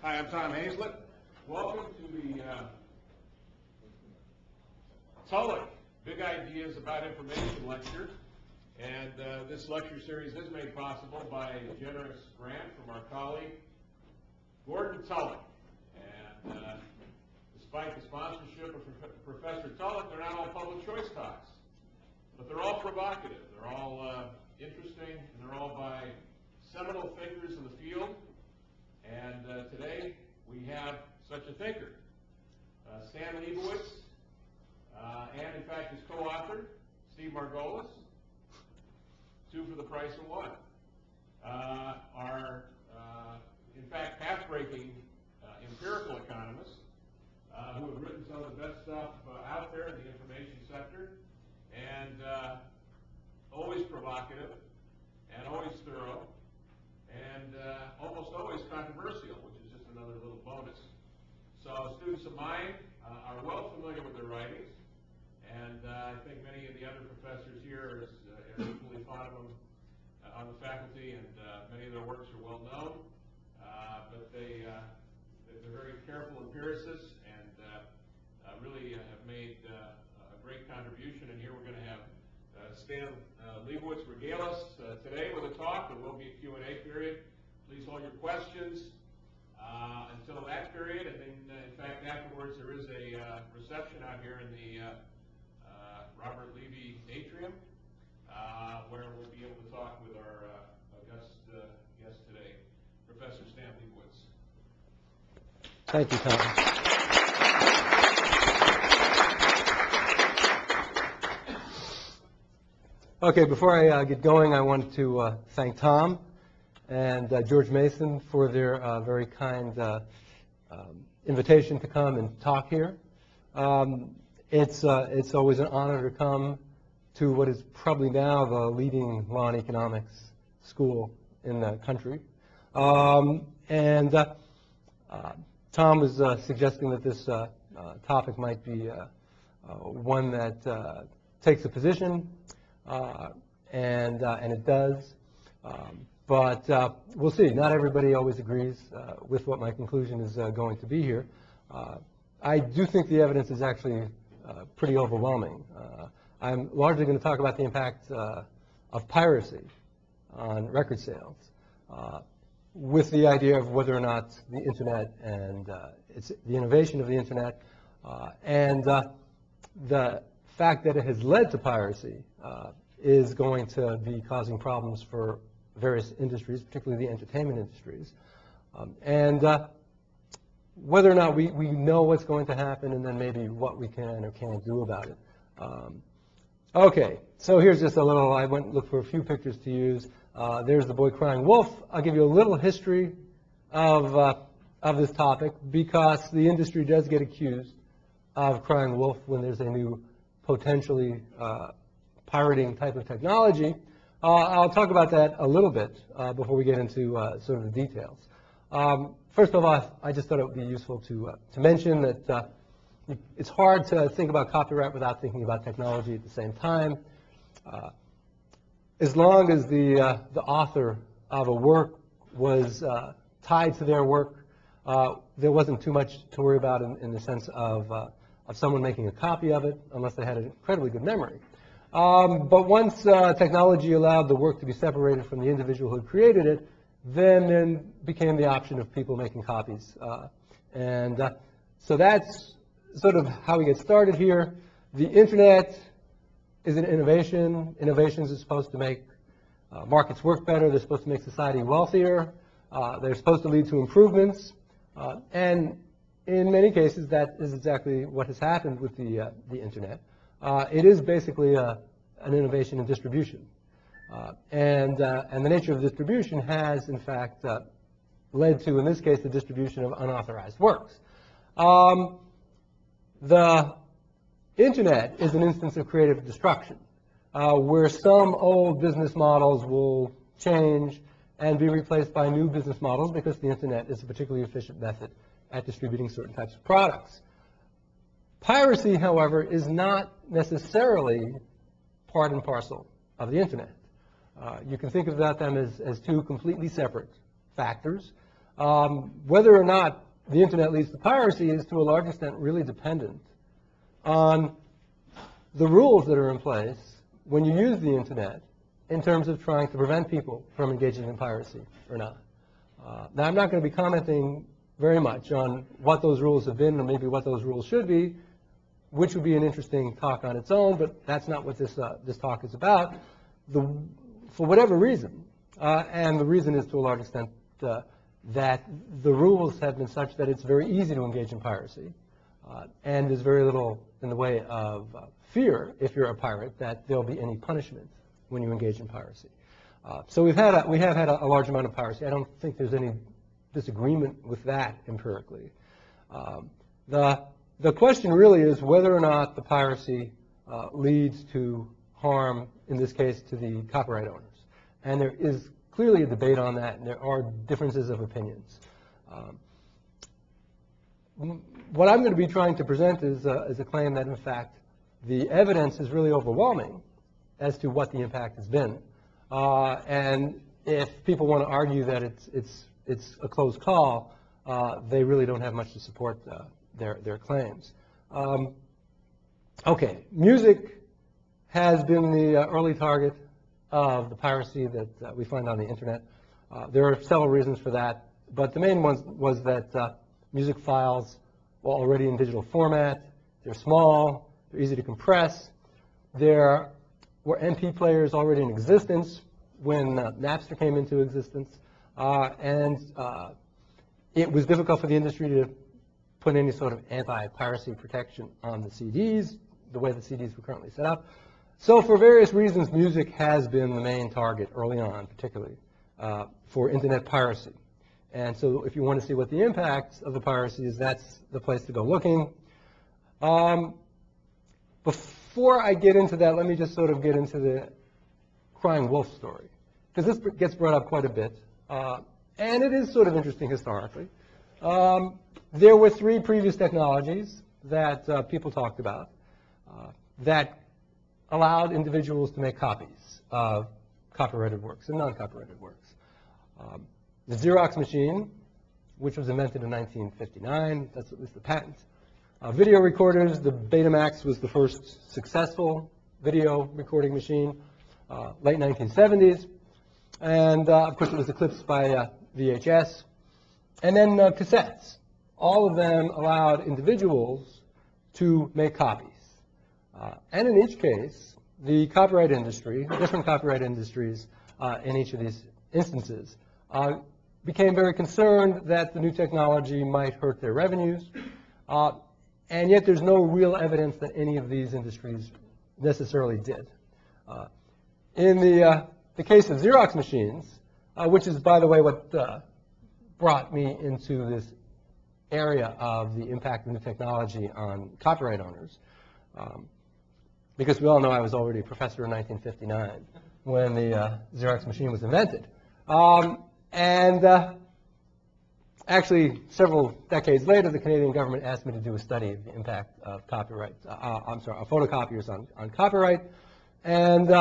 Hi, I'm Tom Hazel. Welcome to the Tullock Big Ideas About Information lecture. And this lecture series is made possible by a generous grant from our colleague, Gordon Tullock. And despite the sponsorship of Professor Tullock, they're not all public choice talks. But they're all provocative. They're all interesting, and they're all by seminal thinkers in the field. And today we have such a thinker, Stan Liebowitz, and in fact his co-author, Steve Margolis, two for the price of one, are in fact path-breaking empirical economists who have written some of the best stuff out there in the information sector, and always provocative, and always thorough, and almost always controversial, which is just another little bonus. So students of mine are well familiar with their writings, and I think many of the other professors here are equally fond of them on the faculty, and many of their works are well known, but they're very careful empiricists and really have made a great contribution. And here we're going to have Stan Liebowitz regale us today with a talk. There will be a Q&A period. Please hold your questions until that period, and then in fact afterwards there is a reception out here in the Robert Levy atrium where we'll be able to talk with our guest today, Professor Stan Liebowitz. Thank you, Tom. Okay, before I get going, I want to thank Tom and George Mason for their very kind invitation to come and talk here. It's always an honor to come to what is probably now the leading law and economics school in the country. Tom was suggesting that this topic might be one that takes a position, and it does. But we'll see. Not everybody always agrees with what my conclusion is going to be here. I do think the evidence is actually pretty overwhelming. I'm largely going to talk about the impact of piracy on record sales, with the idea of whether or not the Internet and it's the innovation of the Internet and the fact that it has led to piracy is going to be causing problems for various industries, particularly the entertainment industries, and whether or not we know what's going to happen, and then maybe what we can or can't do about it. Okay, so here's just a little, I went and looked for a few pictures to use. There's the boy crying wolf. I'll give you a little history of this topic, because the industry does get accused of crying wolf when there's a new potentially pirating type of technology. I'll talk about that a little bit before we get into sort of the details. First of all, I just thought it would be useful to mention that it's hard to think about copyright without thinking about technology at the same time. As long as the author of a work was tied to their work, there wasn't too much to worry about in the sense of someone making a copy of it, unless they had an incredibly good memory. But once technology allowed the work to be separated from the individual who created it, then became the option of people making copies. So that's sort of how we get started here. The Internet is an innovation. Innovations are supposed to make markets work better. They're supposed to make society wealthier. They're supposed to lead to improvements. And in many cases, that is exactly what has happened with the Internet. It is basically an innovation in distribution. And the nature of distribution has, in fact, led to, in this case, the distribution of unauthorized works. The Internet is an instance of creative destruction, where some old business models will change and be replaced by new business models because the Internet is a particularly efficient method at distributing certain types of products. Piracy, however, is not necessarily part and parcel of the Internet. You can think about them as two completely separate factors. Whether or not the internet leads to piracy is to a large extent really dependent on the rules that are in place when you use the internet in terms of trying to prevent people from engaging in piracy or not. Now, I'm not going to be commenting very much on what those rules have been or maybe what those rules should be, which would be an interesting talk on its own, but that's not what this talk is about. For whatever reason, and the reason is to a large extent that the rules have been such that it's very easy to engage in piracy, and there's very little in the way of fear, if you're a pirate, that there'll be any punishment when you engage in piracy. So we have had a large amount of piracy. I don't think there's any disagreement with that empirically. The question really is whether or not the piracy leads to harm, in this case, to the copyright owners. And there is clearly a debate on that, and there are differences of opinions. What I'm going to be trying to present is a claim that, in fact, the evidence is really overwhelming as to what the impact has been. And if people want to argue that it's a close call, they really don't have much to support their claims. Okay, music has been the early target of the piracy that we find on the internet. There are several reasons for that, but the main one was that music files were already in digital format. They're small, they're easy to compress. There were MP players already in existence when Napster came into existence, and it was difficult for the industry to put any sort of anti-piracy protection on the CDs, the way the CDs were currently set up. So for various reasons, music has been the main target early on, particularly for internet piracy. And so if you want to see what the impact of the piracy is, that's the place to go looking. Before I get into that, let me just sort of get into the crying wolf story, because this gets brought up quite a bit, and it is sort of interesting historically. There were three previous technologies that people talked about that allowed individuals to make copies of copyrighted works and non-copyrighted works. The Xerox machine, which was invented in 1959, that's at least the patent. Video recorders, the Betamax was the first successful video recording machine, late 1970s. And of course it was eclipsed by VHS. And then cassettes. All of them allowed individuals to make copies. And in each case, the copyright industry, different copyright industries in each of these instances, became very concerned that the new technology might hurt their revenues. And yet there's no real evidence that any of these industries necessarily did. In the case of Xerox machines, which is, by the way, what brought me into this area of the impact of new technology on copyright owners, because we all know I was already a professor in 1959 when the Xerox machine was invented. Actually, several decades later, the Canadian government asked me to do a study of the impact of copyright, of photocopiers on copyright, and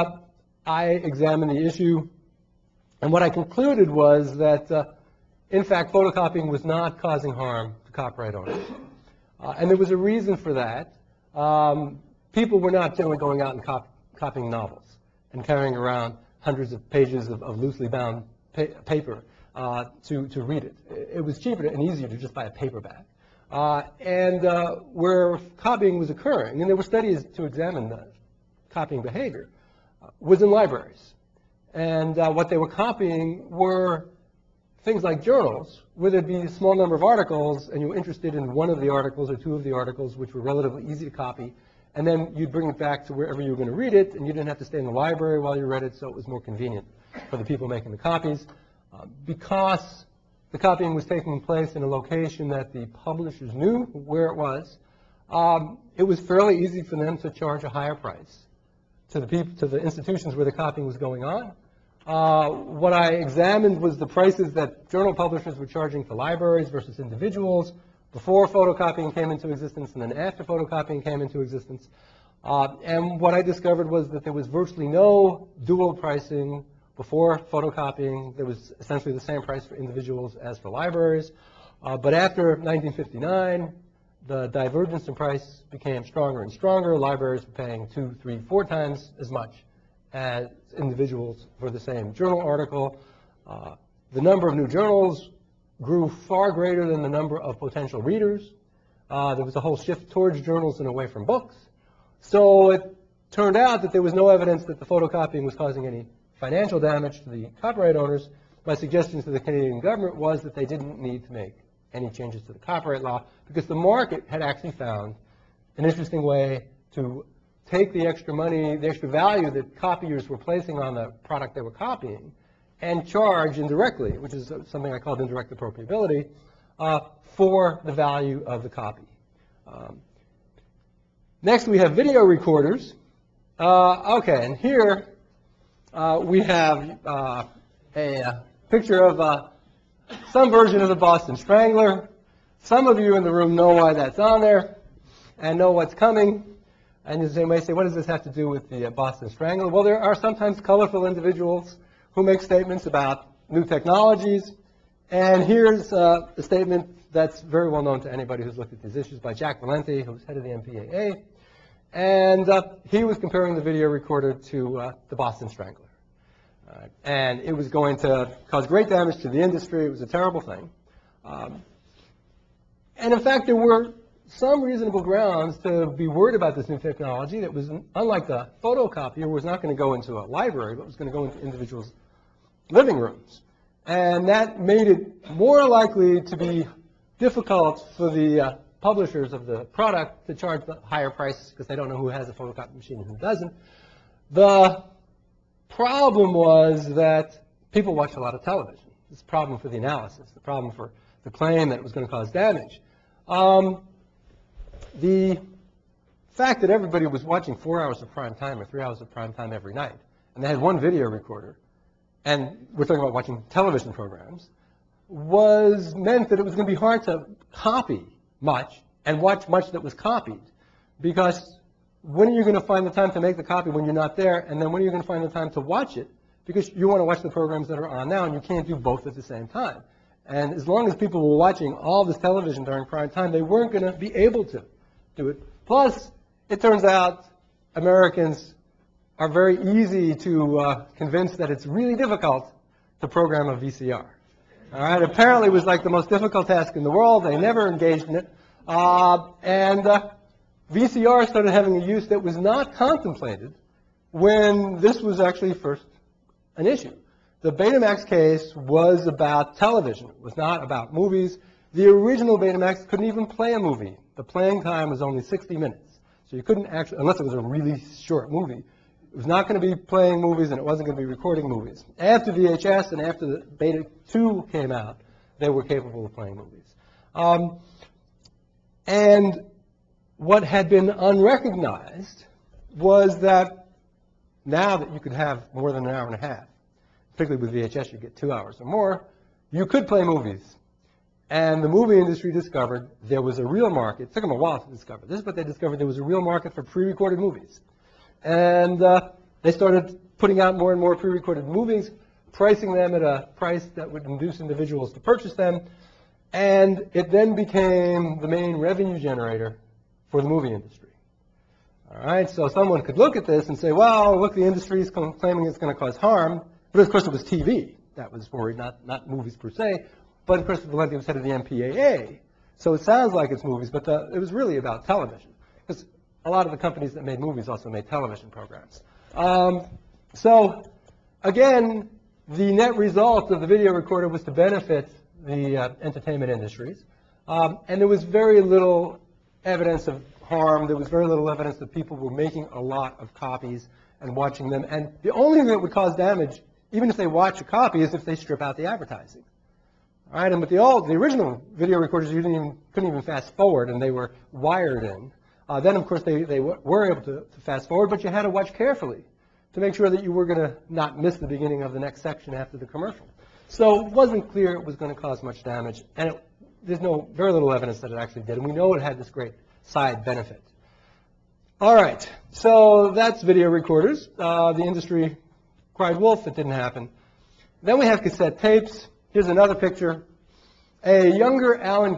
I examined the issue, and what I concluded was that, in fact, photocopying was not causing harm to copyright owners. And there was a reason for that. People were not generally going out and copying novels and carrying around hundreds of pages of loosely bound paper to read it. It was cheaper and easier to just buy a paperback. Where copying was occurring, and there were studies to examine the copying behavior, was in libraries. And what they were copying were things like journals, where there'd be a small number of articles, and you were interested in one of the articles or two of the articles, which were relatively easy to copy, and then you'd bring it back to wherever you were going to read it, and you didn't have to stay in the library while you read it, so it was more convenient for the people making the copies. Because the copying was taking place in a location that the publishers knew where it was fairly easy for them to charge a higher price to the institutions where the copying was going on. What I examined was the prices that journal publishers were charging for libraries versus individuals before photocopying came into existence and then after photocopying came into existence. And what I discovered was that there was virtually no dual pricing Before photocopying, there was essentially the same price for individuals as for libraries. But after 1959, the divergence in price became stronger and stronger. Libraries were paying 2, 3, 4 times as much as individuals for the same journal article. The number of new journals grew far greater than the number of potential readers. There was a whole shift towards journals and away from books. So it turned out that there was no evidence that the photocopying was causing any financial damage to the copyright owners. My suggestion to the Canadian government was that they didn't need to make any changes to the copyright law because the market had actually found an interesting way to take the extra money, the extra value that copiers were placing on the product they were copying and charge indirectly, which is something I called indirect appropriability, for the value of the copy. Next, we have video recorders. Okay, and here we have a picture of some version of the Boston Strangler. Some of you in the room know why that's on there and know what's coming. And you may say, what does this have to do with the Boston Strangler? Well, there are sometimes colorful individuals who make statements about new technologies. And here's a statement that's very well known to anybody who's looked at these issues by Jack Valenti, who's head of the MPAA. And he was comparing the video recorder to the Boston Strangler. And it was going to cause great damage to the industry. It was a terrible thing. And in fact, there were some reasonable grounds to be worried about this new technology that was, unlike the photocopier, was not going to go into a library, but was going to go into individuals' living rooms. And that made it more likely to be difficult for the publishers of the product to charge the higher prices because they don't know who has a photocopy machine and who doesn't. The problem was that people watch a lot of television. It's a problem for the analysis, the problem for the claim that it was going to cause damage. The fact that everybody was watching 4 hours of prime time or 3 hours of prime time every night, and they had one video recorder, and we're talking about watching television programs, meant that it was going to be hard to copy much and watch much that was copied, because when are you going to find the time to make the copy when you're not there, and then when are you going to find the time to watch it, because you want to watch the programs that are on now, and you can't do both at the same time. And as long as people were watching all this television during prime time, they weren't going to be able to do it. Plus, it turns out Americans are very easy to convince that it's really difficult to program a VCR. All right, apparently it was like the most difficult task in the world. They never engaged in it. VCR started having a use that was not contemplated when this was actually first an issue. The Betamax case was about television. It was not about movies. The original Betamax couldn't even play a movie. The playing time was only 60 minutes. So you couldn't actually, unless it was a really short movie, it was not going to be playing movies and it wasn't going to be recording movies. After VHS and after the Beta 2 came out, they were capable of playing movies. And what had been unrecognized was that now that you could have more than an hour and a half, particularly with VHS, you get 2 hours or more, you could play movies. And the movie industry discovered there was a real market. It took them a while to discover this, but they discovered there was a real market for pre-recorded movies. And they started putting out more and more pre-recorded movies, pricing them at a price that would induce individuals to purchase them. And it then became the main revenue generator for the movie industry. All right, so someone could look at this and say, well, look, the industry is claiming it's going to cause harm. But of course, it was TV that was worried, not movies per se. But of course, Valenti was head of the MPAA. So it sounds like it's movies, but it was really about television. Because a lot of the companies that made movies also made television programs. So again, the net result of the video recorder was to benefit the entertainment industries. And there was very little evidence of harm. There was very little evidence that people were making a lot of copies and watching them. And the only thing that would cause damage, even if they watch a copy, is if they strip out the advertising. All right, and with the original video recorders, you couldn't even fast forward, and they were wired in. Then, of course, they were able to fast forward, but you had to watch carefully to make sure that you were going to not miss the beginning of the next section after the commercial. So it wasn't clear it was going to cause much damage, and there's very little evidence that it actually did, and we know it had this great side benefit. All right, so that's video recorders. The industry cried wolf, it didn't happen. Then we have cassette tapes. Here's another picture. A younger Alan